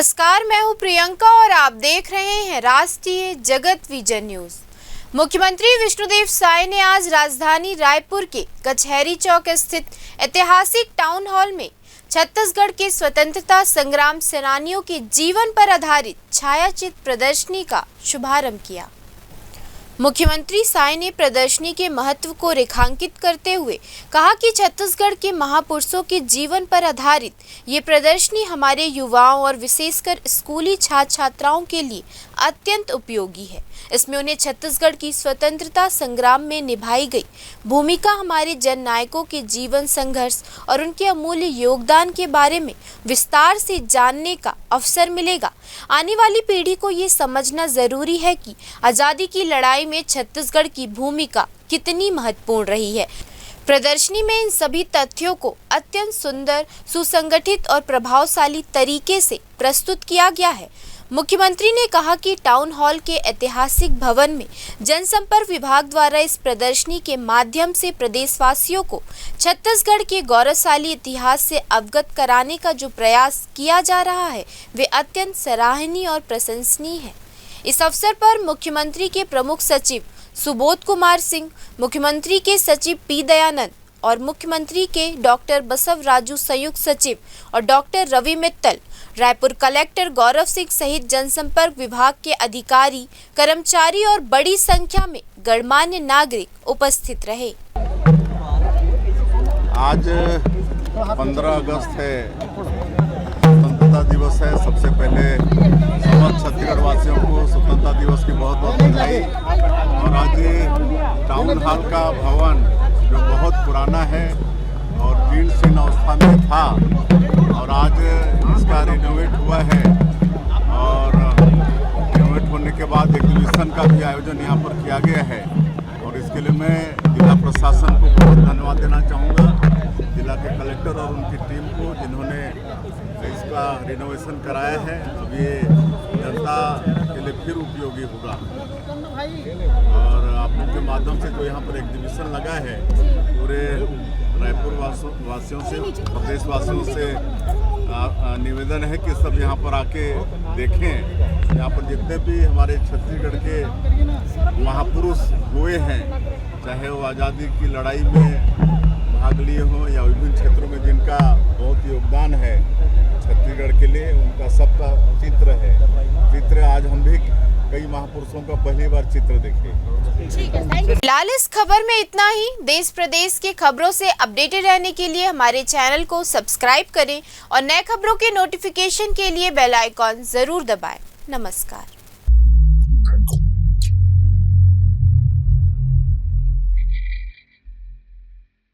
नमस्कार, मैं हूं प्रियंका और आप देख रहे हैं राष्ट्रीय जगत विजन न्यूज। मुख्यमंत्री विष्णुदेव साय ने आज राजधानी रायपुर के कचहरी चौक स्थित ऐतिहासिक टाउन हॉल में छत्तीसगढ़ के स्वतंत्रता संग्राम सेनानियों के जीवन पर आधारित छायाचित्र प्रदर्शनी का शुभारंभ किया। मुख्यमंत्री साय ने प्रदर्शनी के महत्व को रेखांकित करते हुए कहा कि छत्तीसगढ़ के महापुरुषों के जीवन पर आधारित ये प्रदर्शनी हमारे युवाओं और विशेषकर स्कूली छात्र छात्राओं के लिए अत्यंत उपयोगी है। इसमें उन्हें छत्तीसगढ़ की स्वतंत्रता संग्राम में निभाई गई भूमिका, हमारे जन नायकों के जीवन संघर्ष और उनके अमूल्य योगदान के बारे में विस्तार से जानने का अवसर मिलेगा। आने वाली पीढ़ी को ये समझना जरूरी है कि आज़ादी की लड़ाई में छत्तीसगढ़ की भूमिका कितनी महत्वपूर्ण रही है। प्रदर्शनी में इन सभी तथ्यों को अत्यंत सुंदर, सुसंगठित और प्रभावशाली तरीके से प्रस्तुत किया गया है। मुख्यमंत्री ने कहा कि टाउन हॉल के ऐतिहासिक भवन में जनसंपर्क विभाग द्वारा इस प्रदर्शनी के माध्यम से प्रदेशवासियों को छत्तीसगढ़ के गौरवशाली इतिहास से अवगत कराने का जो प्रयास किया जा रहा है वे अत्यंत सराहनीय और प्रशंसनीय है। इस अवसर पर मुख्यमंत्री के प्रमुख सचिव सुबोध कुमार सिंह, मुख्यमंत्री के सचिव पी दयानंद और मुख्यमंत्री के डॉक्टर बसव राजू संयुक्त सचिव और डॉक्टर रवि मित्तल, रायपुर कलेक्टर गौरव सिंह सहित जनसंपर्क विभाग के अधिकारी, कर्मचारी और बड़ी संख्या में गणमान्य नागरिक उपस्थित रहे। आज 15 अगस्त है, स्वतंत्रता दिवस है। सबसे पहले समस्त छत्तीसगढ़ वासियों को स्वतंत्रता दिवस की बहुत बहुत बधाई। और आज टाउन हॉल का भवन जो बहुत पुराना है और जीर्ण शीर्ण अवस्था में था और आज इसका रिनोवेट हुआ है और रिनोवेट होने के बाद एग्जीबिशन का भी आयोजन यहाँ पर किया गया है। और इसके लिए मैं जिला प्रशासन को बहुत धन्यवाद देना चाहूँगा, जिला के कलेक्टर और उनकी टीम को, जिन्होंने इसका रिनोवेशन कराया है। अब ये जनता के लिए फिर उपयोगी होगा। और आप लोग के माध्यम से जो यहाँ पर एग्जीबिशन लगा है, पूरे रायपुर वासियों से, प्रदेशवासियों से निवेदन है कि सब यहाँ पर आके देखें। यहाँ पर जितने भी हमारे छत्तीसगढ़ के महापुरुष हुए हैं, चाहे वो आज़ादी की लड़ाई में भाग लिए हों या विभिन्न क्षेत्रों में जिनका बहुत योगदान है छत्तीसगढ़ के लिए, उनका सबका चित्र है। चित्र आज हम भी कई महापुरुषों का पहली बार चित्र देखे। फिलहाल इस खबर में इतना ही। देश प्रदेश के खबरों से अपडेटेड रहने के लिए हमारे चैनल को सब्सक्राइब करें और नए खबरों के नोटिफिकेशन के लिए बेल आइकॉन जरूर दबाएं। नमस्कार।